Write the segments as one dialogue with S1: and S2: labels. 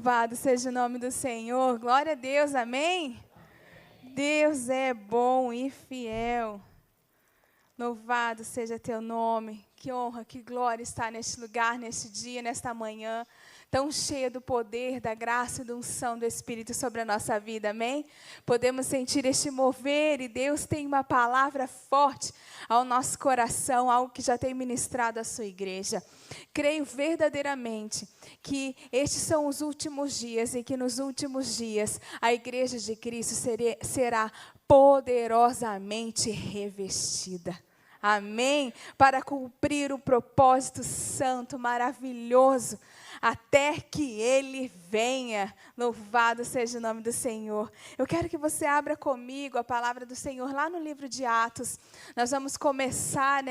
S1: Louvado seja o nome do Senhor. Glória a Deus, amém? Deus é bom e fiel. Louvado seja teu nome. Que honra, que glória estar neste lugar, neste dia, nesta manhã, tão cheia do poder, da graça e da unção do Espírito sobre a nossa vida, amém? Podemos sentir este mover e Deus tem uma palavra forte ao nosso coração, algo que já tem ministrado à sua igreja. Creio verdadeiramente que estes são os últimos dias e que nos últimos dias a igreja de Cristo será poderosamente revestida. Amém? Para cumprir o propósito santo, maravilhoso, até que Ele venha. Louvado seja o nome do Senhor. Eu quero que você abra comigo a palavra do Senhor lá no livro de Atos. Nós vamos começar,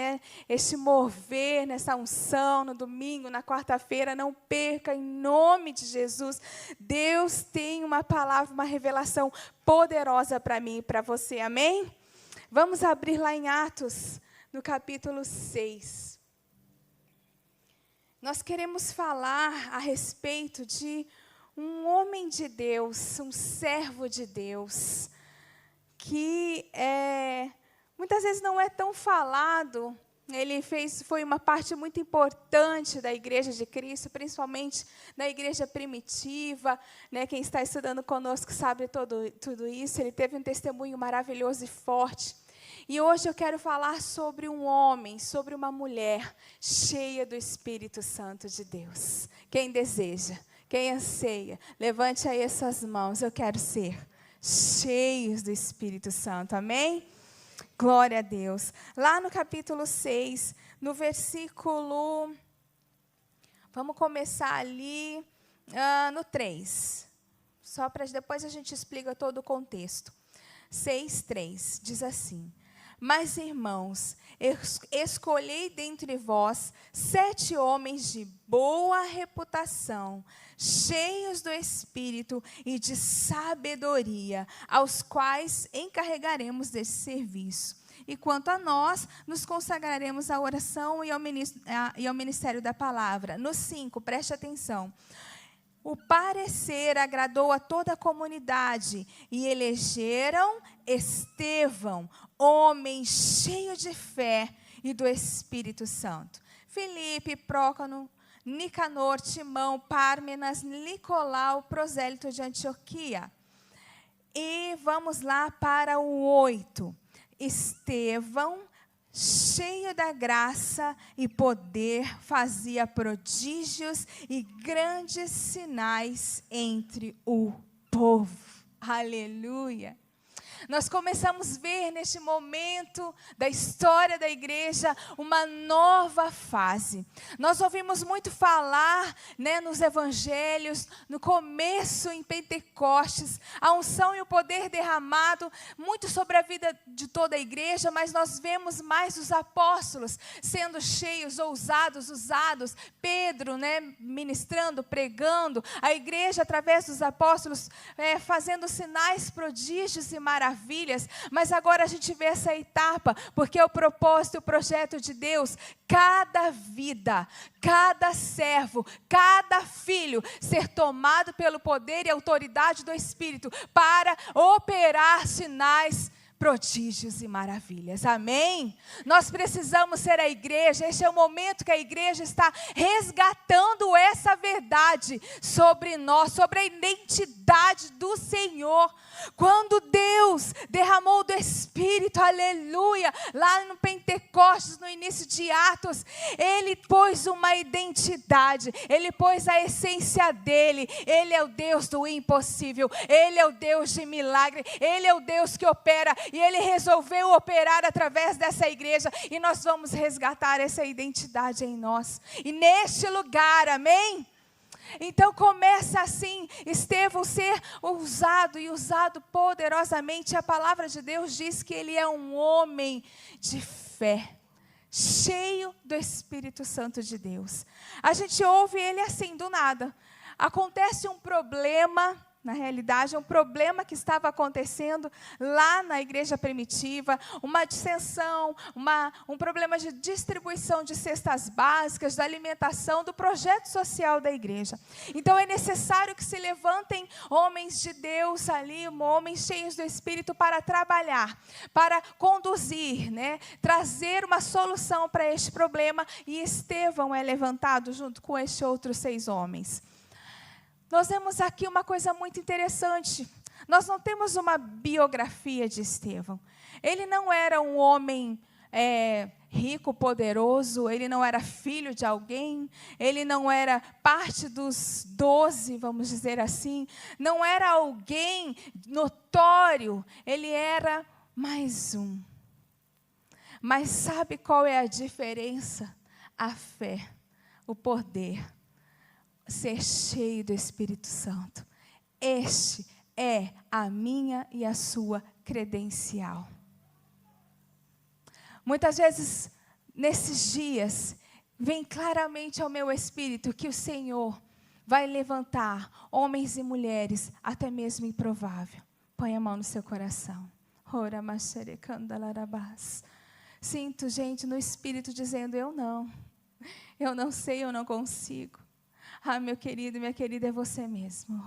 S1: este mover nessa unção, no domingo, na quarta-feira. Não perca, em nome de Jesus. Deus tem uma palavra, uma revelação poderosa para mim e para você. Amém? Vamos abrir lá em Atos, no capítulo 6. Nós queremos falar a respeito de um homem de Deus, um servo de Deus, que muitas vezes não é tão falado. Ele foi uma parte muito importante da igreja de Cristo, principalmente na igreja primitiva. Quem está estudando conosco sabe tudo isso. Ele teve um testemunho maravilhoso e forte. E hoje eu quero falar sobre um homem, sobre uma mulher cheia do Espírito Santo de Deus. Quem deseja, quem anseia, levante aí as suas mãos. Eu quero ser cheios do Espírito Santo, amém? Glória a Deus. Lá no capítulo 6, no versículo, vamos começar ali no 3. Só para depois a gente explica todo o contexto. 6:3 diz assim: Mas, irmãos, escolhei dentre vós 7 homens de boa reputação, cheios do Espírito e de sabedoria, aos quais encarregaremos desse serviço. E quanto a nós, nos consagraremos à oração e ao ministério da palavra. No 5, preste atenção. O parecer agradou a toda a comunidade e elegeram Estevão, homem cheio de fé e do Espírito Santo. Filipe, Prócano, Nicanor, Timão, Pármenas, Nicolau, prosélito de Antioquia. E vamos lá para o 8. Estevão, cheio da graça e poder, fazia prodígios e grandes sinais entre o povo. Aleluia! Nós começamos a ver neste momento da história da igreja uma nova fase. Nós ouvimos muito falar, nos evangelhos, no começo em Pentecostes, a unção e o poder derramado muito sobre a vida de toda a igreja, mas nós vemos mais os apóstolos sendo cheios, ousados, usados, Pedro, ministrando, pregando, a igreja através dos apóstolos fazendo sinais, prodígios e maravilhas. Mas agora a gente vê essa etapa, porque o propósito e o projeto de Deus, cada vida, cada servo, cada filho ser tomado pelo poder e autoridade do Espírito para operar sinais, prodígios e maravilhas, amém? Nós precisamos ser a igreja. Este é o momento que a igreja está resgatando essa verdade sobre nós, sobre a identidade do Senhor. Quando Deus derramou do Espírito, aleluia, lá no Pentecostes, no início de Atos, Ele pôs uma identidade, Ele pôs a essência dEle. Ele é o Deus do impossível, Ele é o Deus de milagre, Ele é o Deus que opera, e Ele resolveu operar através dessa igreja, e nós vamos resgatar essa identidade em nós, e neste lugar, amém? Então começa assim, Estevão ser usado e usado poderosamente. A palavra de Deus diz que ele é um homem de fé, cheio do Espírito Santo de Deus. A gente ouve ele assim do nada. Acontece um problema na realidade, um problema que estava acontecendo lá na igreja primitiva, uma dissensão, um problema de distribuição de cestas básicas, da alimentação, do projeto social da igreja. Então é necessário que se levantem homens de Deus ali, homens cheios do Espírito para trabalhar, para conduzir, trazer uma solução para este problema, e Estevão é levantado junto com estes outros 6 homens. Nós vemos aqui uma coisa muito interessante. Nós não temos uma biografia de Estevão. Ele não era um homem rico, poderoso, ele não era filho de alguém, ele não era parte dos 12, vamos dizer assim, não era alguém notório, ele era mais um. Mas sabe qual é a diferença? A fé, o poder. Ser cheio do Espírito Santo. Este é a minha e a sua credencial. Muitas vezes, nesses dias, vem claramente ao meu espírito que o Senhor vai levantar homens e mulheres, até mesmo improvável. Põe a mão no seu coração. Sinto gente no espírito dizendo, eu não sei, eu não consigo. Ah, meu querido e minha querida, é você mesmo.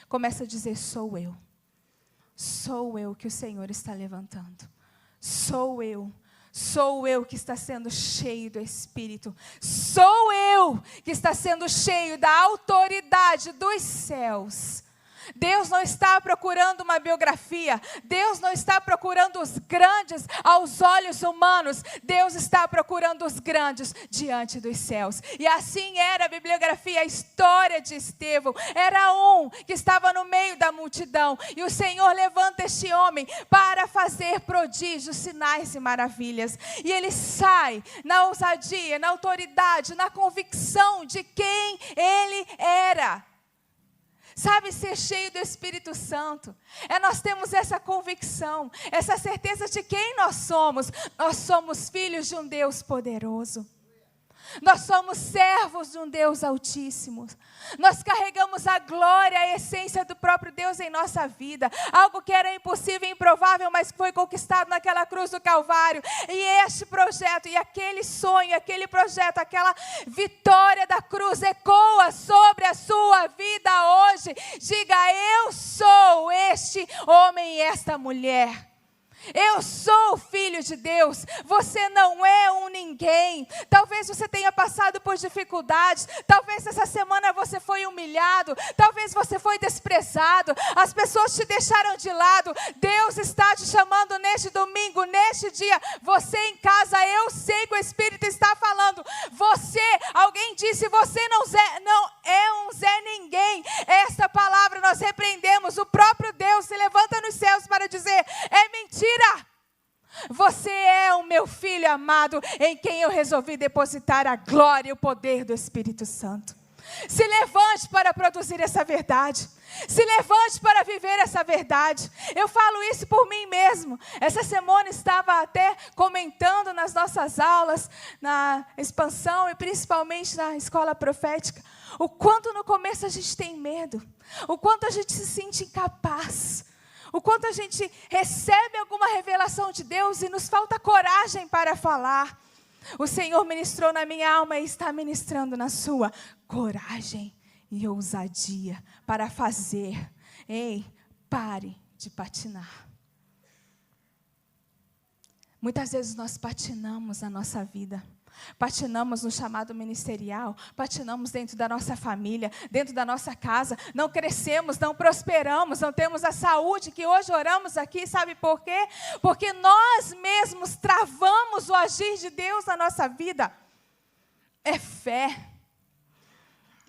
S1: Começa a dizer, sou eu. Sou eu que o Senhor está levantando. Sou eu que está sendo cheio do Espírito. Sou eu que está sendo cheio da autoridade dos céus. Deus não está procurando uma biografia. Deus não está procurando os grandes aos olhos humanos. Deus está procurando os grandes diante dos céus. E assim era a bibliografia, a história de Estevão. Era um que estava no meio da multidão. E o Senhor levanta este homem para fazer prodígios, sinais e maravilhas. E ele sai na ousadia, na autoridade, na convicção de quem ele era. Sabe, ser cheio do Espírito Santo, nós temos essa convicção, essa certeza de quem nós somos. Nós somos filhos de um Deus poderoso. Nós somos servos de um Deus altíssimo. Nós carregamos a glória, a essência do próprio Deus em nossa vida. Algo que era impossível e improvável, mas foi conquistado naquela cruz do Calvário. E este projeto, e aquele sonho, aquele projeto, aquela vitória da cruz ecoa sobre a sua vida hoje. Diga, eu sou este homem e esta mulher. Eu sou filho de Deus. Você não é um ninguém. Talvez você tenha passado por dificuldades. Talvez essa semana você foi humilhado. Talvez você foi desprezado. As pessoas te deixaram de lado. Deus está te chamando neste domingo, neste dia. Você em casa, eu sei que o Espírito está falando. Alguém disse, você não é um Zé Ninguém. Esta palavra nós repreendemos. O próprio Deus se levanta nos céus para dizer, é mentira. Você é o meu filho amado, em quem eu resolvi depositar a glória e o poder do Espírito Santo. Se levante para produzir essa verdade. Se levante para viver essa verdade. Eu falo isso por mim mesmo. Essa semana estava até comentando nas nossas aulas, na expansão e principalmente na escola profética, o quanto no começo a gente tem medo, o quanto a gente se sente incapaz, o quanto a gente recebe alguma revelação de Deus e nos falta coragem para falar. O Senhor ministrou na minha alma e está ministrando na sua. Coragem e ousadia para fazer. Ei, pare de patinar. Muitas vezes nós patinamos na nossa vida. Patinamos no chamado ministerial, patinamos dentro da nossa família, dentro da nossa casa, não crescemos, não prosperamos, não temos a saúde que hoje oramos aqui, sabe por quê? Porque nós mesmos travamos o agir de Deus na nossa vida. É fé.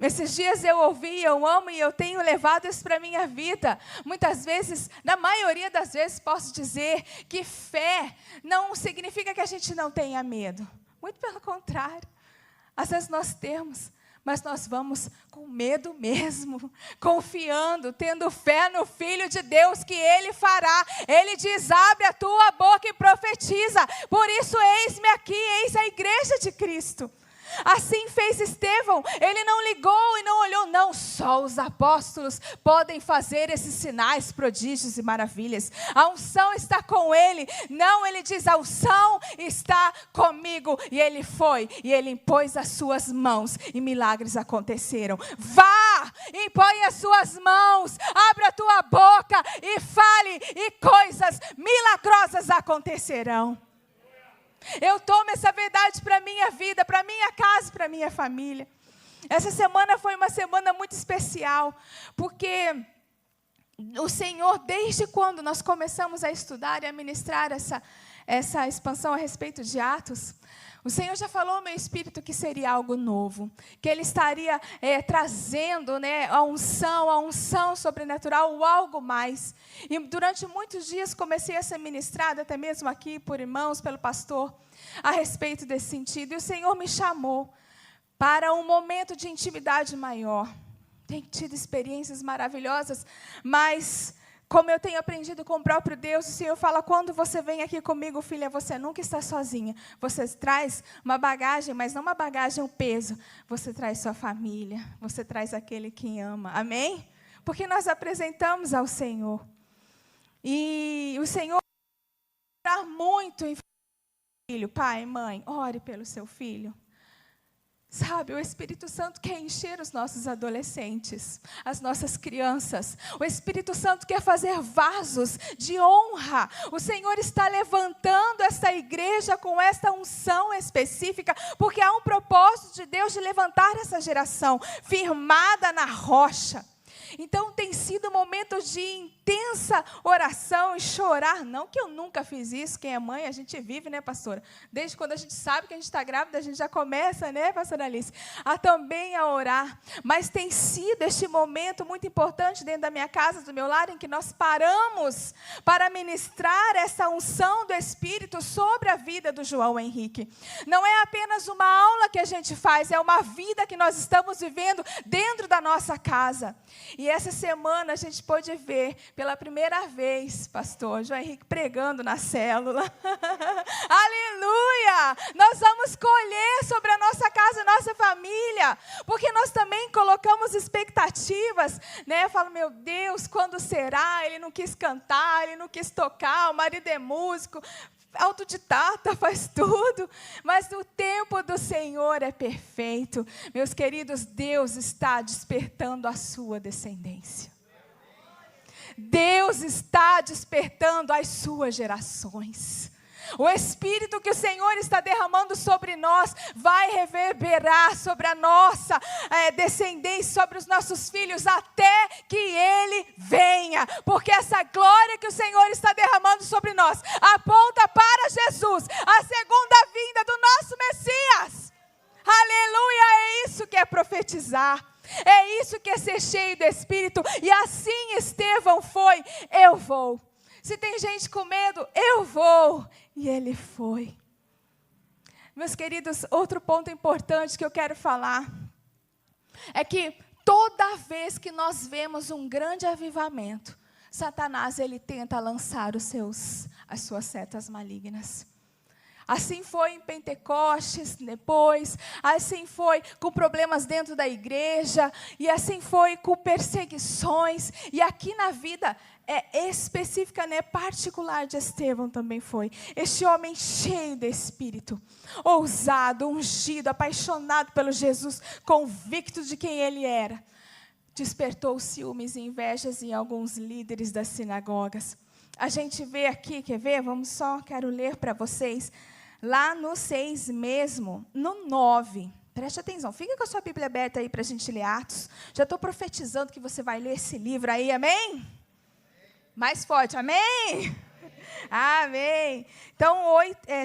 S1: Esses dias eu ouvi, eu amo e eu tenho levado isso para a minha vida. Muitas vezes, na maioria das vezes, posso dizer que fé não significa que a gente não tenha medo. Muito pelo contrário, às vezes nós temos, mas nós vamos com medo mesmo, confiando, tendo fé no Filho de Deus que Ele fará. Ele diz, abre a tua boca e profetiza. Por isso, eis-me aqui, eis a igreja de Cristo. Assim fez Estevão, ele não ligou e não olhou, não, só os apóstolos podem fazer esses sinais, prodígios e maravilhas, a unção está com ele, não, ele diz, a unção está comigo, e ele foi, e ele impôs as suas mãos, e milagres aconteceram. Vá, impõe as suas mãos, abra a tua boca, e fale, e coisas milagrosas acontecerão. Eu tomo essa verdade para a minha vida, para a minha casa, para a minha família. Essa semana foi uma semana muito especial, porque o Senhor, desde quando nós começamos a estudar e a ministrar essa expansão a respeito de Atos, o Senhor já falou ao meu espírito que seria algo novo, que Ele estaria trazendo, né, a unção sobrenatural, ou algo mais. E durante muitos dias comecei a ser ministrada, até mesmo aqui por irmãos, pelo pastor, a respeito desse sentido. E o Senhor me chamou para um momento de intimidade maior. Tenho tido experiências maravilhosas, mas como eu tenho aprendido com o próprio Deus, o Senhor fala, quando você vem aqui comigo, filha, você nunca está sozinha. Você traz uma bagagem, mas não uma bagagem, um peso. Você traz sua família, você traz aquele que ama. Amém? Porque nós apresentamos ao Senhor. E o Senhor vai orar muito em filho, pai, mãe, ore pelo seu filho. Sabe, o Espírito Santo quer encher os nossos adolescentes, as nossas crianças. O Espírito Santo quer fazer vasos de honra. O Senhor está levantando essa igreja com essa unção específica, porque há um propósito de Deus de levantar essa geração firmada na rocha. Então tem sido momentos de intensa oração e chorar. Não que eu nunca fiz isso, quem é mãe, a gente vive, né, pastora? Desde quando a gente sabe que a gente está grávida, a gente já começa, né, pastora Alice, também a orar. Mas tem sido este momento muito importante dentro da minha casa, do meu lar, em que nós paramos para ministrar essa unção do Espírito sobre a vida do João Henrique. Não é apenas uma aula que a gente faz, é uma vida que nós estamos vivendo dentro da nossa casa. E essa semana a gente pôde ver pela primeira vez, pastor João Henrique pregando na célula. Aleluia! Nós vamos colher sobre a nossa casa, a nossa família, porque nós também colocamos expectativas, né? Eu falo, meu Deus, quando será? Ele não quis cantar, ele não quis tocar, o marido é músico, autodidata, faz tudo, mas o tempo do Senhor é perfeito. Meus queridos, Deus está despertando a sua descendência. Deus está despertando as suas gerações. O Espírito que o Senhor está derramando sobre nós vai reverberar sobre a nossa descendência, sobre os nossos filhos, até que Ele venha. Porque essa glória que o Senhor está derramando sobre nós aponta para Jesus, a segunda vinda do nosso Messias. Aleluia, é isso que é profetizar. É isso que é ser cheio do Espírito. E assim Estevão foi, eu vou. Se tem gente com medo, eu vou. E ele foi. Meus queridos, outro ponto importante que eu quero falar é que toda vez que nós vemos um grande avivamento, Satanás ele tenta lançar as suas setas malignas. Assim foi em Pentecostes, depois, assim foi com problemas dentro da igreja, e assim foi com perseguições, e aqui na vida específica, né, particular de Estevão também foi. Este homem cheio de Espírito, ousado, ungido, apaixonado pelo Jesus, convicto de quem ele era, despertou ciúmes e invejas em alguns líderes das sinagogas. A gente vê aqui, quer ver? Quero ler para vocês. Lá no 6 mesmo, no 9. Preste atenção, fica com a sua Bíblia aberta aí para a gente ler Atos. Já estou profetizando que você vai ler esse livro aí, amém? Mais forte, amém? Amém. Então,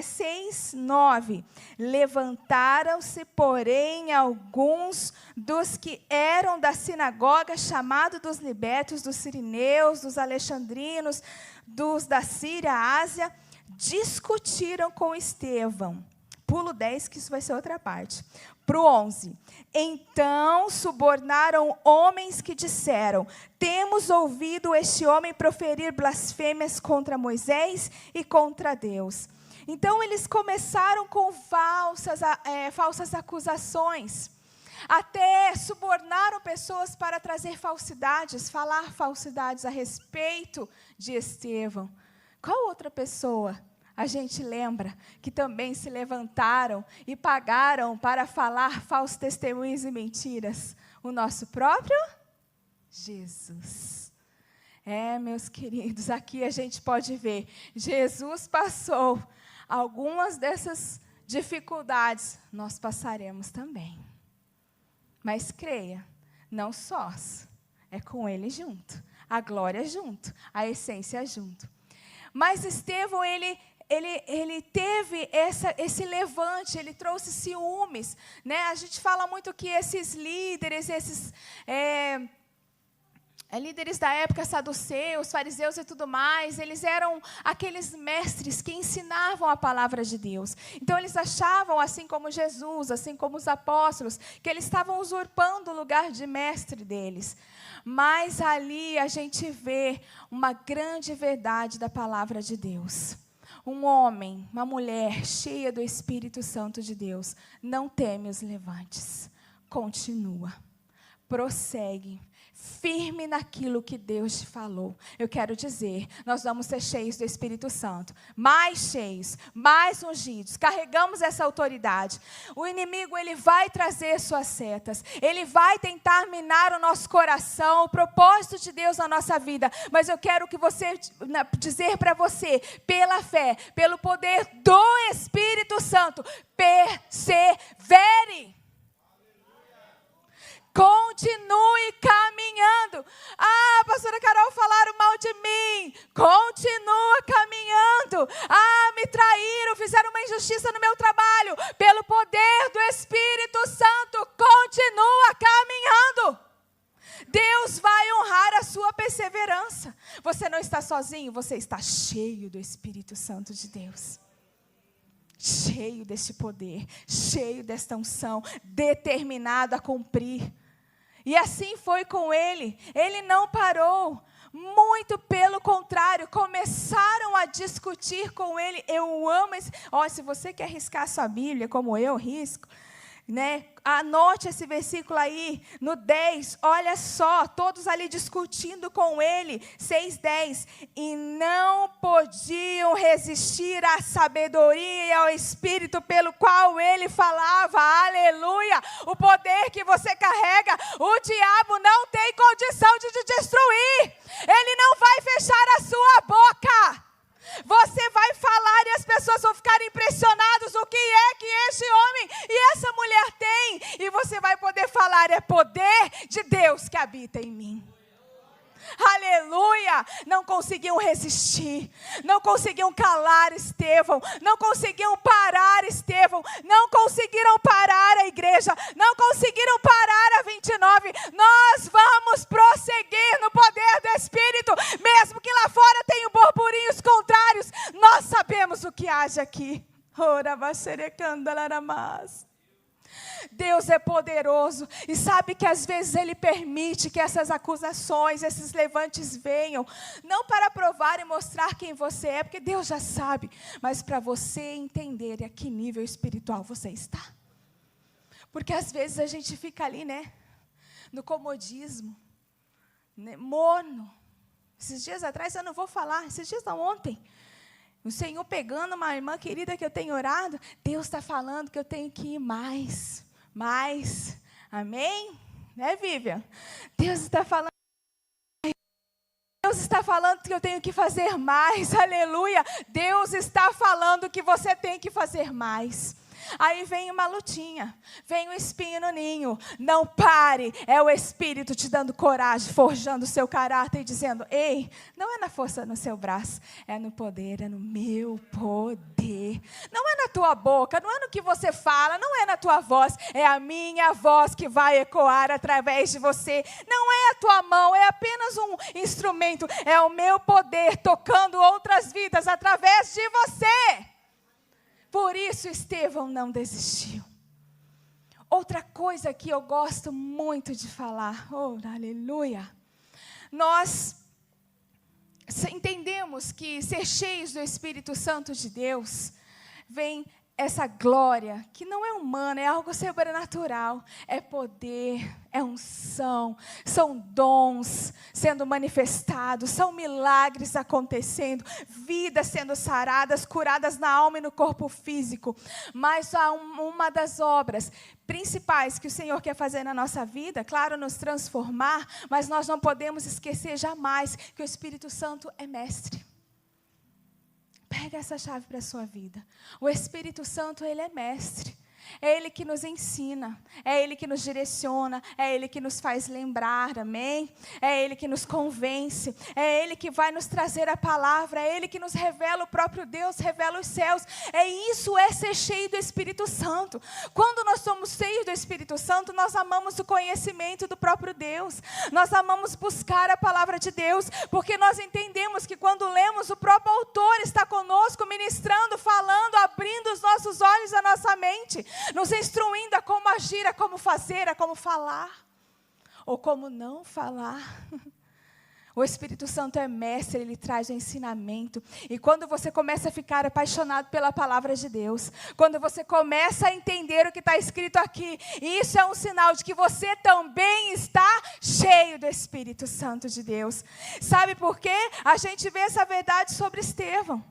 S1: 6, 9. Levantaram-se, porém, alguns dos que eram da sinagoga, chamados dos libertos, dos sirineus, dos alexandrinos, dos da Síria, Ásia, discutiram com Estevão. Pulo 10, que isso vai ser outra parte. Para o 11. Então subornaram homens que disseram: temos ouvido este homem proferir blasfêmias contra Moisés e contra Deus. Então, eles começaram com falsas acusações. Até subornaram pessoas para trazer falsidades, falar falsidades a respeito de Estevão. Qual outra pessoa a gente lembra que também se levantaram e pagaram para falar falsos testemunhos e mentiras? O nosso próprio Jesus. Meus queridos, aqui a gente pode ver, Jesus passou algumas dessas dificuldades, nós passaremos também. Mas creia, não sós, é com Ele junto, a glória junto, a essência junto. Mas Estevão, ele teve esse levante, ele trouxe ciúmes, né? A gente fala muito que esses líderes, líderes da época, saduceus, fariseus e tudo mais, eles eram aqueles mestres que ensinavam a palavra de Deus. Então, eles achavam, assim como Jesus, assim como os apóstolos, que eles estavam usurpando o lugar de mestre deles. Mas ali a gente vê uma grande verdade da palavra de Deus. Um homem, uma mulher cheia do Espírito Santo de Deus, não teme os levantes, continua, prossegue, firme naquilo que Deus te falou. Eu quero dizer, nós vamos ser cheios do Espírito Santo, mais cheios, mais ungidos, carregamos essa autoridade. O inimigo, ele vai trazer suas setas, ele vai tentar minar o nosso coração, o propósito de Deus na nossa vida, mas eu quero que dizer para você, pela fé, pelo poder do Espírito Santo, persevere. Continue caminhando. Pastora Carol, falaram mal de mim. Continua caminhando. Me traíram, fizeram uma injustiça no meu trabalho. Pelo poder do Espírito Santo, continua caminhando. Deus vai honrar a sua perseverança. Você não está sozinho, você está cheio do Espírito Santo de Deus. Cheio deste poder, cheio desta unção, determinado a cumprir. E assim foi com ele. Ele não parou. Muito pelo contrário, começaram a discutir com ele. Eu amo esse... se você quer riscar a sua Bíblia, como eu risco, né? Anote esse versículo aí, no 10, olha só, todos ali discutindo com ele, 6:10, e não podiam resistir à sabedoria e ao Espírito pelo qual ele falava, aleluia, o poder que você carrega, o diabo não tem condição de te destruir, ele não vai fechar a sua boca. Você vai falar e as pessoas vão ficar impressionadas o que é que este homem e essa mulher têm. E você vai poder falar, é poder de Deus que habita em mim. Aleluia! Não conseguiam resistir, não conseguiam calar Estevão, não conseguiam parar Estevão, não conseguiram parar a igreja, não conseguiram parar a 29. Nós vamos prosseguir no poder do Espírito, mesmo que lá fora tenham burburinhos contrários, nós sabemos o que age aqui. Ora, Deus é poderoso e sabe que às vezes Ele permite que essas acusações, esses levantes venham, não para provar e mostrar quem você é, porque Deus já sabe, mas para você entender a que nível espiritual você está. Porque às vezes a gente fica ali, né, no comodismo, né, morno. Esses dias atrás, eu não vou falar, esses dias não, ontem, o Senhor pegando uma irmã querida que eu tenho orado, Deus está falando que eu tenho que ir mais, amém? Né, Vivian? Deus está falando que eu tenho que fazer mais, aleluia. Deus está falando que você tem que fazer mais. Aí vem uma lutinha, vem um espinho no ninho. Não pare, é o Espírito te dando coragem, forjando o seu caráter e dizendo, ei, não é na força no seu braço, é no poder, é no meu poder. Não é na tua boca, não é no que você fala, não é na tua voz, é a minha voz que vai ecoar através de você. Não é a tua mão, é apenas um instrumento, é o meu poder tocando outras vidas através de você. Por isso Estevão não desistiu. Outra coisa que eu gosto muito de falar, aleluia. Nós entendemos que ser cheios do Espírito Santo de Deus vem essa glória, que não é humana, é algo sobrenatural. É poder, é unção, são dons sendo manifestados, são milagres acontecendo, vidas sendo saradas, curadas na alma e no corpo físico. Mas há uma das obras principais que o Senhor quer fazer na nossa vida, claro, nos transformar, mas nós não podemos esquecer jamais que o Espírito Santo é mestre. Pega essa chave para a sua vida. O Espírito Santo, Ele é mestre. É Ele que nos ensina, é Ele que nos direciona, é Ele que nos faz lembrar, amém? É Ele que nos convence, é Ele que vai nos trazer a palavra, é Ele que nos revela o próprio Deus, revela os céus. Isso é ser cheio do Espírito Santo. Quando nós somos cheios do Espírito Santo, nós amamos o conhecimento do próprio Deus, nós amamos buscar a palavra de Deus, porque nós entendemos que quando lemos, o próprio autor está conosco, ministrando, falando, abrindo os nossos olhos, a nossa mente, nos instruindo a como agir, a como fazer, a como falar, ou como não falar. O Espírito Santo é mestre, Ele traz o ensinamento. E quando você começa a ficar apaixonado pela palavra de Deus, quando você começa a entender o que está escrito aqui, isso é um sinal de que você também está cheio do Espírito Santo de Deus. Sabe por quê? A gente vê essa verdade sobre Estevão.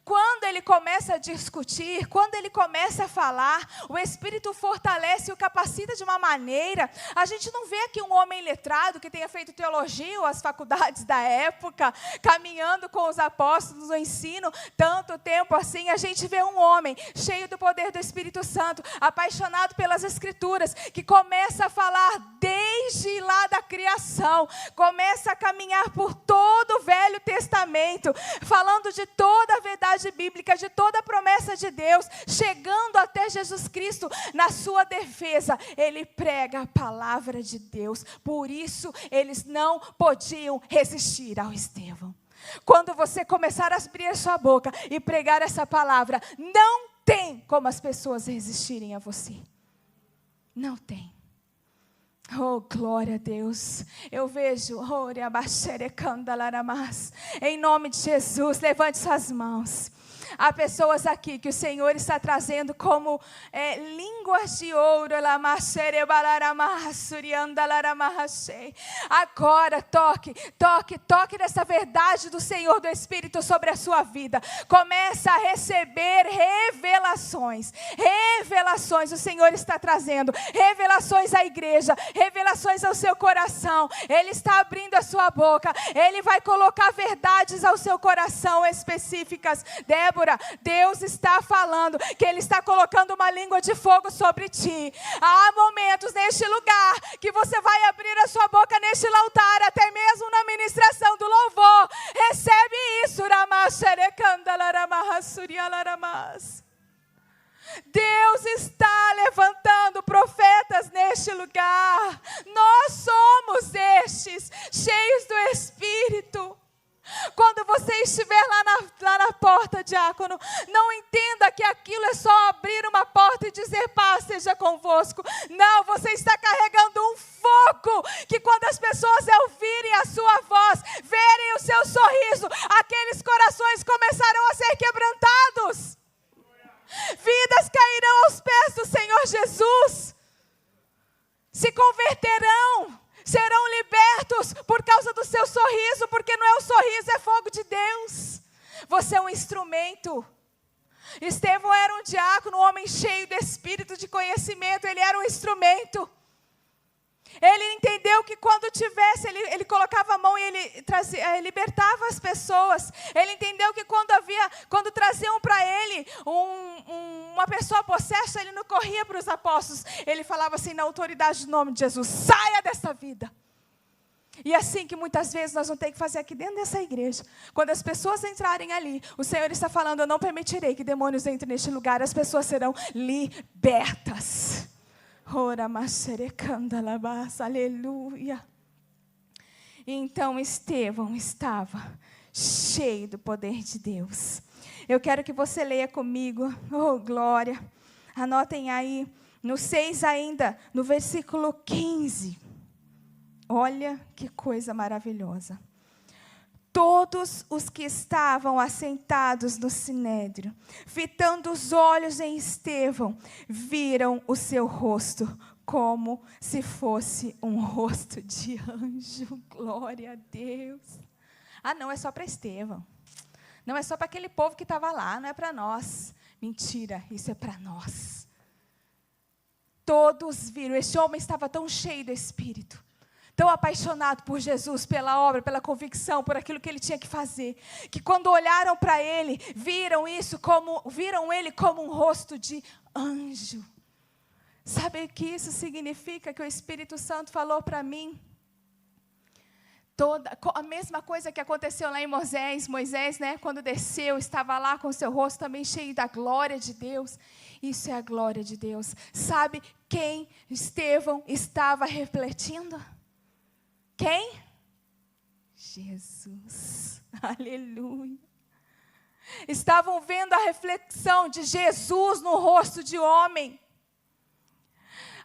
S1: Quando ele começa a discutir, quando ele começa a falar, o Espírito fortalece e o capacita de uma maneira. A gente não vê aqui um homem letrado que tenha feito teologia ou as faculdades da época, caminhando com os apóstolos no ensino, tanto tempo assim. A gente vê um homem cheio do poder do Espírito Santo, apaixonado pelas Escrituras, que começa a falar desde lá da criação, começa a caminhar por todo o Velho Testamento, falando de toda a verdade bíblica, de toda a promessa de Deus, chegando até Jesus Cristo. Na sua defesa, ele prega a palavra de Deus. Por isso, eles não podiam resistir ao Estevão. Quando você começar a abrir a sua boca e pregar essa palavra, não tem como as pessoas resistirem a você. Não tem. Oh, glória a Deus. Eu vejo, em nome de Jesus, levante suas mãos. Há pessoas aqui que o Senhor está trazendo como línguas de ouro. Agora toque nessa verdade do Senhor, do Espírito sobre a sua vida. Começa a receber revelações. Revelações o Senhor está trazendo. Revelações à igreja. Revelações ao seu coração. Ele está abrindo a sua boca. Ele vai colocar verdades ao seu coração específicas. Débora, Deus está falando que Ele está colocando uma língua de fogo sobre ti. Há momentos neste lugar que você vai abrir a sua boca neste altar, até mesmo na ministração do louvor. Recebe isso. Deus está levantando profetas neste lugar. Nós somos estes, cheios do Espírito. Quando você estiver lá na porta, diácono, não entenda que aquilo é só abrir uma porta e dizer paz seja convosco. Não, você está carregando um fogo, que quando as pessoas ouvirem a sua voz, verem o seu sorriso, aqueles corações começarão a ser quebrantados. Vidas cairão aos pés do Senhor Jesus, se converterão, serão libertos por causa do seu sorriso, porque não é o sorriso, é fogo de Deus. Você é um instrumento. Estevão era um diácono, um homem cheio de espírito, de conhecimento, ele era um instrumento. Ele entendeu que quando tivesse, ele colocava a mão e ele libertava as pessoas. Ele entendeu que quando traziam para ele uma pessoa possessa, ele não corria para os apóstolos. Ele falava assim, na autoridade do nome de Jesus, saia dessa vida. E assim que muitas vezes nós vamos ter que fazer aqui dentro dessa igreja. Quando as pessoas entrarem ali, o Senhor está falando, eu não permitirei que demônios entrem neste lugar. As pessoas serão libertas. Aleluia. Então Estevão estava cheio do poder de Deus. Eu quero que você leia comigo, oh glória. Anotem aí, no 6 ainda, no versículo 15. Olha que coisa maravilhosa. todos os que estavam assentados no sinédrio, fitando os olhos em Estevão, viram o seu rosto como se fosse um rosto de anjo. Glória a Deus. Ah, não, é só para Estevão. Não é só para aquele povo que estava lá, não é para nós. Mentira, isso é para nós. Todos viram, este homem estava tão cheio do Espírito, tão apaixonado por Jesus, pela obra, pela convicção, por aquilo que ele tinha que fazer, que quando olharam para ele, viram ele como um rosto de anjo. Sabe o que isso significa? Que o Espírito Santo falou para mim? A mesma coisa que aconteceu lá em Moisés, né, quando desceu, estava lá com o seu rosto também cheio da glória de Deus. Isso é a glória de Deus. Sabe quem Estevão estava refletindo? Quem? Jesus. Aleluia. Estavam vendo a reflexão de Jesus no rosto de homem.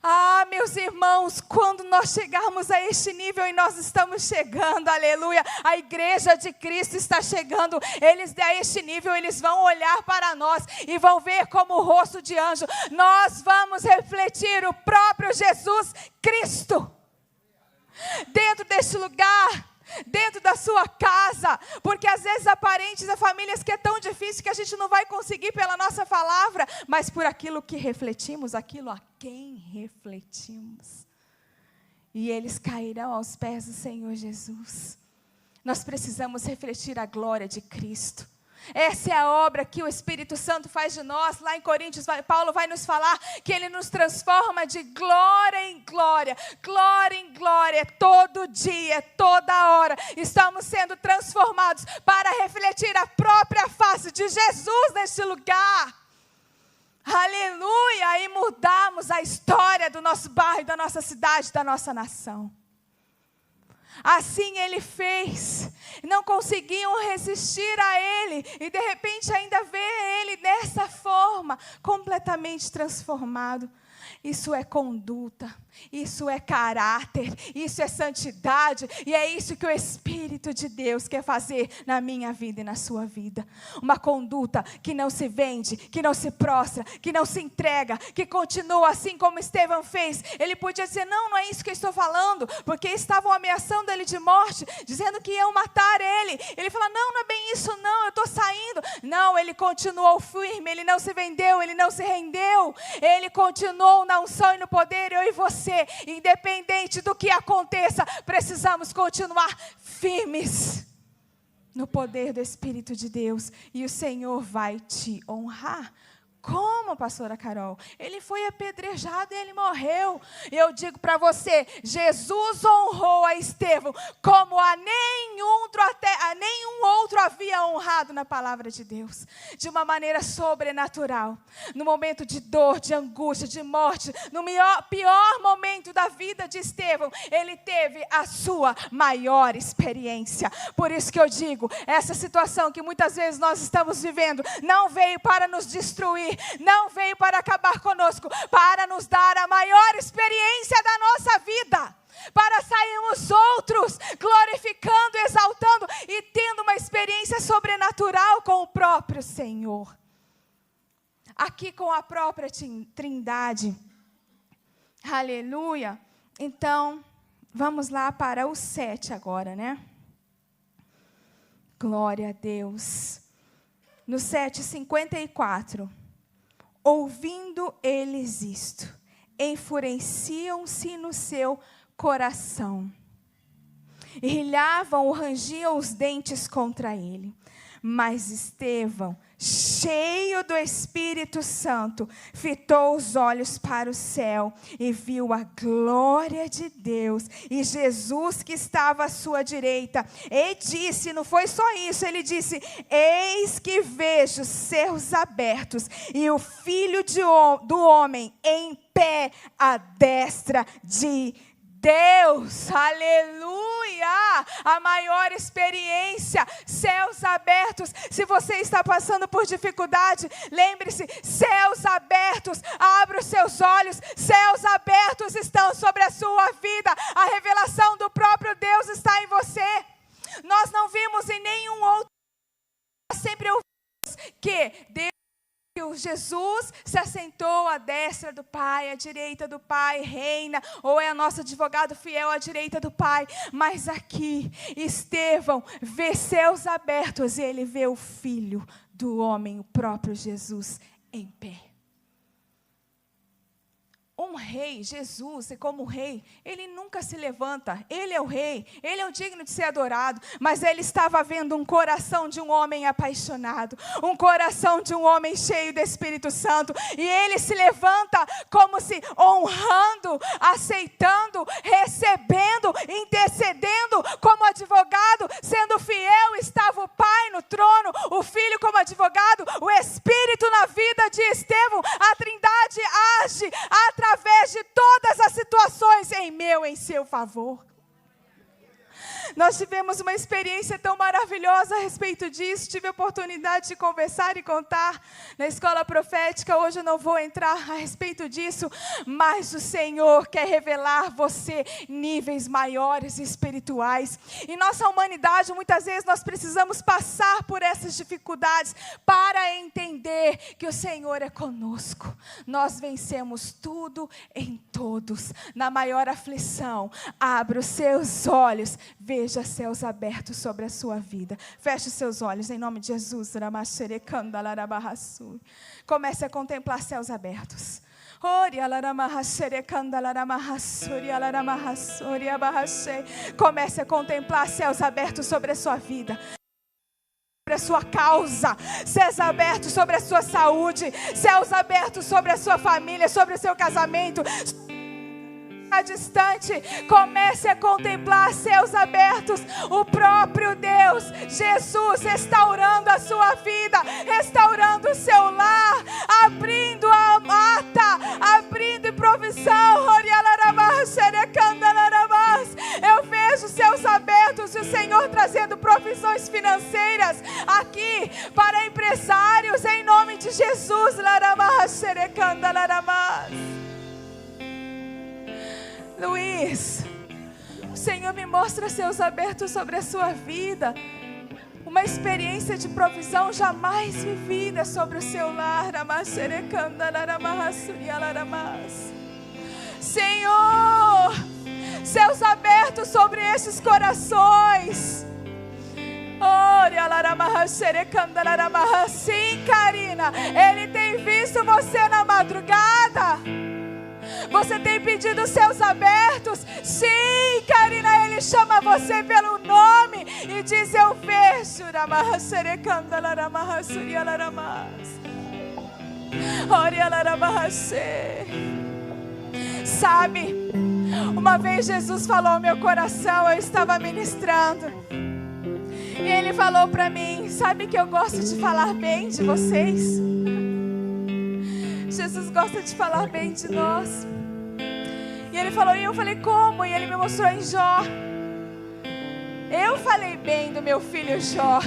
S1: Ah, meus irmãos, quando nós chegarmos a este nível, e nós estamos chegando, aleluia, a igreja de Cristo está chegando, eles a este nível, eles vão olhar para nós e vão ver como o rosto de anjo. Nós vamos refletir o próprio Jesus Cristo dentro deste lugar, dentro da sua casa, porque às vezes há parentes, há famílias que é tão difícil que a gente não vai conseguir pela nossa palavra, mas por aquilo que refletimos, aquilo a quem refletimos. E eles cairão aos pés do Senhor Jesus. Nós precisamos refletir a glória de Cristo. Essa é a obra que o Espírito Santo faz de nós. Lá em Coríntios, Paulo vai nos falar que Ele nos transforma de glória em glória, todo dia, toda hora. Estamos sendo transformados para refletir a própria face de Jesus neste lugar. Aleluia! E mudarmos a história do nosso bairro, da nossa cidade, da nossa nação. Assim ele fez, não conseguiam resistir a ele, e de repente ainda ver ele dessa forma, completamente transformado. Isso é conduta, isso é caráter, isso é santidade, e é isso que o Espírito de Deus quer fazer na minha vida e na sua vida. Uma conduta que não se vende, que não se prostra, que não se entrega, que continua assim como Estevão fez. Ele podia dizer, não é isso que eu estou falando, porque estavam ameaçando ele de morte, dizendo que iam matar ele. Ele fala, não é bem isso não, eu estou saindo. Não, ele continuou firme, ele não se vendeu, ele não se rendeu, ele continuou na unção e no poder. Eu e você, independente do que aconteça, precisamos continuar firmes no poder do Espírito de Deus, e o Senhor vai te honrar. Como, pastora Carol? Ele foi apedrejado e ele morreu. Eu digo para você, Jesus honrou a Estevão como a nenhum outro havia honrado na palavra de Deus. De uma maneira sobrenatural. No momento de dor, de angústia, de morte, no pior momento da vida de Estevão, ele teve a sua maior experiência. Por isso que eu digo, essa situação que muitas vezes nós estamos vivendo, não veio para nos destruir, não veio para acabar conosco, para nos dar a maior experiência da nossa vida, para sairmos outros glorificando, exaltando e tendo uma experiência sobrenatural com o próprio Senhor, aqui com a própria Trindade. Aleluia. Então, vamos lá para o 7 agora, né? Glória a Deus. No 7:54. Ouvindo eles isto, enfureciam-se no seu coração, e rilhavam ou rangiam os dentes contra ele. Mas Estevão, cheio do Espírito Santo, fitou os olhos para o céu e viu a glória de Deus e Jesus que estava à sua direita. E disse, não foi só isso, ele disse, eis que vejo céus abertos e o Filho do Homem em pé à destra de Deus. Aleluia, a maior experiência, céus abertos. Se você está passando por dificuldade, lembre-se, céus abertos, abra os seus olhos, céus abertos estão sobre a sua vida, a revelação do próprio Deus está em você. Nós não vimos em nenhum outro, nós sempre ouvimos que Jesus se assentou à destra do Pai, à direita do Pai, reina, ou é o nosso advogado fiel à direita do Pai. Mas aqui, Estevão vê céus abertos e ele vê o Filho do homem, o próprio Jesus, em pé. Um rei, Jesus, e como rei, ele nunca se levanta. Ele é o rei, ele é o digno de ser adorado. Mas ele estava vendo um coração de um homem apaixonado, um coração de um homem cheio do Espírito Santo. E ele se levanta como se honrando, aceitando, recebendo, intercedendo como advogado, sendo fiel. Estava o Pai no trono, o Filho como advogado, o Espírito na vida de Estevão. A Trindade age através de todas as situações em seu favor. Nós tivemos uma experiência tão maravilhosa a respeito disso. Tive a oportunidade de conversar e contar na escola profética. Hoje eu não vou entrar a respeito disso, mas o Senhor quer revelar você níveis maiores espirituais. Em nossa humanidade, muitas vezes nós precisamos passar por essas dificuldades para entender que o Senhor é conosco. Nós vencemos tudo em todos. Na maior aflição, abra os seus olhos, veja céus abertos sobre a sua vida. Feche os seus olhos em nome de Jesus. Comece a contemplar céus abertos. Comece a contemplar céus abertos sobre a sua vida, sobre a sua causa, céus abertos sobre a sua saúde, céus abertos sobre a sua família, sobre o seu casamento. Distante, comece a contemplar céus abertos, o próprio Deus, Jesus, restaurando a sua vida, restaurando o seu lar, abrindo a mata, abrindo provisão. Eu vejo céus abertos e o Senhor trazendo provisões financeiras aqui para empresários, em nome de Jesus. Luiz, o Senhor me mostra céus abertos sobre a sua vida. Uma experiência de provisão jamais vivida sobre o seu lar. Senhor, céus abertos sobre esses corações. Sim, Karina, Ele tem visto você na madrugada. Você tem pedido céus abertos? Sim, Karina, Ele chama você pelo nome e diz: eu vejo. Sabe, uma vez Jesus falou ao meu coração, eu estava ministrando, e Ele falou para mim: sabe que eu gosto de falar bem de vocês? Jesus gosta de falar bem de nós. E Ele falou, e eu falei, como? E Ele me mostrou em Jó. Eu falei bem do meu filho Jó.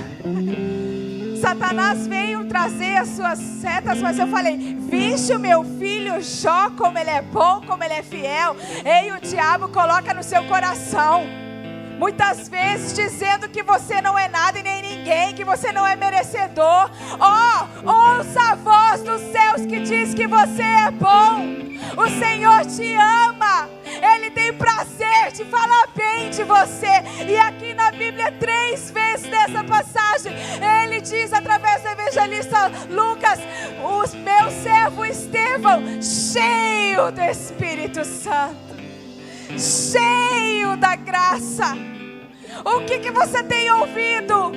S1: Satanás veio trazer as suas setas, mas eu falei, vixe o meu filho Jó, como ele é bom, como ele é fiel. Ei, o diabo coloca no seu coração, muitas vezes dizendo que você não é nada e nem ninguém, que você não é merecedor. Ouça a voz dos céus que diz que você é bom. O Senhor te ama, Ele tem prazer de falar bem de você. E aqui na Bíblia, 3 vezes nessa passagem, Ele diz através do evangelista Lucas: o meu servo Estevão, cheio do Espírito Santo, cheio da graça. O que você tem ouvido?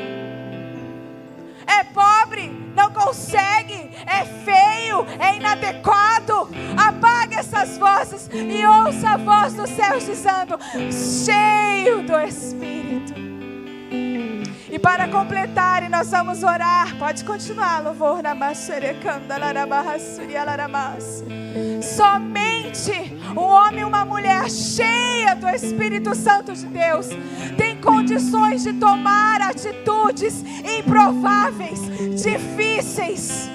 S1: É pobre, não consegue, é feio, é inadequado. Apague essas vozes e ouça a voz dos céus dizendo: cheio do Espírito. E para completar, nós vamos orar. Pode continuar, louvor. Somente um homem e uma mulher cheia do Espírito Santo de Deus tem condições de tomar atitudes improváveis, difíceis,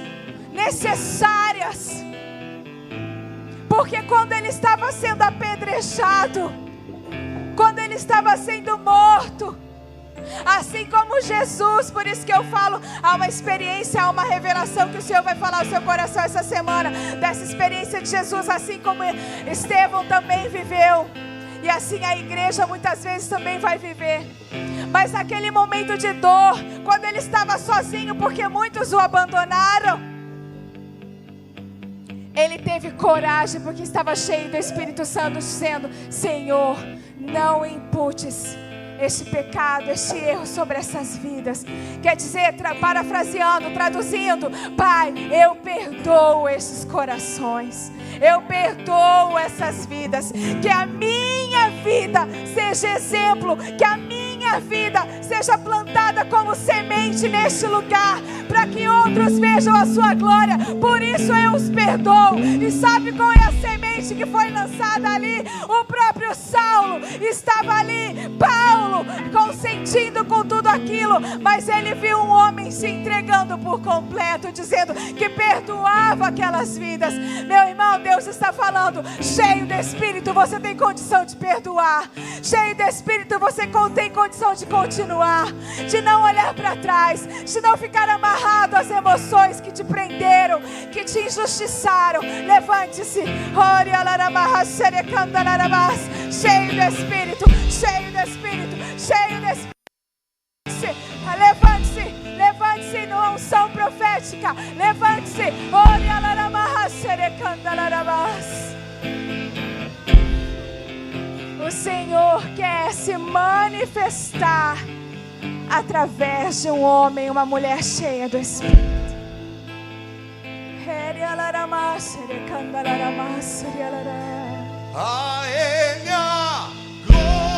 S1: necessárias. Porque quando ele estava sendo apedrejado, quando ele estava sendo morto, Assim como Jesus, por isso que eu falo, há uma experiência, há uma revelação que o Senhor vai falar ao seu coração essa semana, dessa experiência de Jesus, assim como Estevão também viveu. E assim a igreja muitas vezes também vai viver. Mas naquele momento de dor, quando ele estava sozinho, porque muitos o abandonaram, ele teve coragem, porque estava cheio do Espírito Santo, dizendo: Senhor, não imputes este pecado, este erro sobre essas vidas. Quer dizer, parafraseando, traduzindo: Pai, eu perdoo esses corações, eu perdoo essas vidas. Que a minha vida seja exemplo, que a minha vida seja plantada como semente neste lugar, para que outros vejam a sua glória. Por isso eu os perdoo. E sabe qual é a semente que foi lançada ali? O próprio Saulo estava ali, Paulo, consentindo com tudo aquilo, mas ele viu um homem se entregando por completo, dizendo que perdoava aquelas vidas. Meu irmão, Deus está falando: cheio do Espírito você tem condição de perdoar, cheio do Espírito você tem condição de continuar, de não olhar para trás, de não ficar amarrado às emoções que te prenderam, que te injustiçaram. Levante-se, cheio do Espírito, cheio do Espírito, cheio do Espírito. Levante-se, levante-se numa unção profética. Levante-se. O Senhor quer se manifestar através de um homem, uma mulher cheia do Espírito.
S2: A Ele a glória.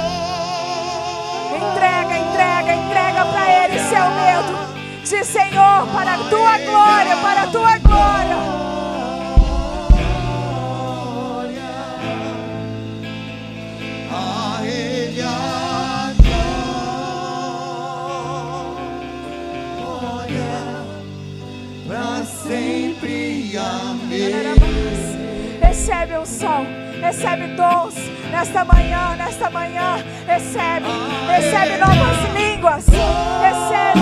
S1: Entrega para Ele seu medo. Diz: Senhor, para a tua glória, para a tua glória.
S2: A Ele a glória, para sempre. Amém.
S1: Recebe unção, recebe dons nesta manhã, recebe novas línguas, recebe.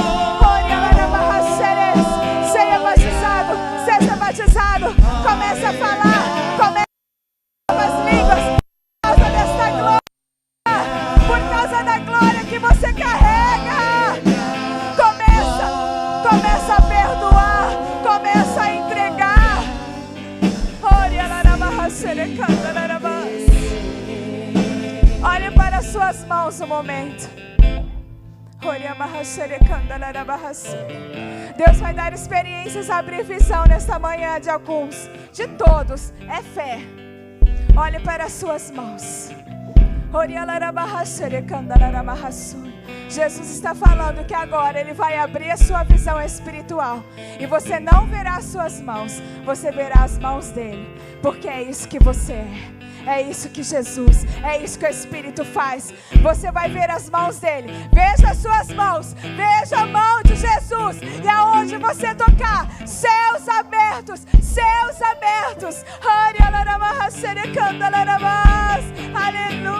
S1: Seja batizado, comece a falar, comece novas línguas, por causa desta glória, por causa da glória que você carrega. Começa a perdoar, começa a entregar. Olhe para as suas mãos um momento. Deus vai dar experiências, abrir visão nesta manhã de alguns, de todos. É fé. Olhe para as suas mãos. Jesus está falando que agora Ele vai abrir a sua visão espiritual, e você não verá as suas mãos, você verá as mãos dEle, porque é isso que você é. É isso que Jesus, é isso que o Espírito faz. Você vai ver as mãos dele. Veja as suas mãos, veja a mão de Jesus, e aonde você tocar, céus abertos, céus abertos. Aleluia.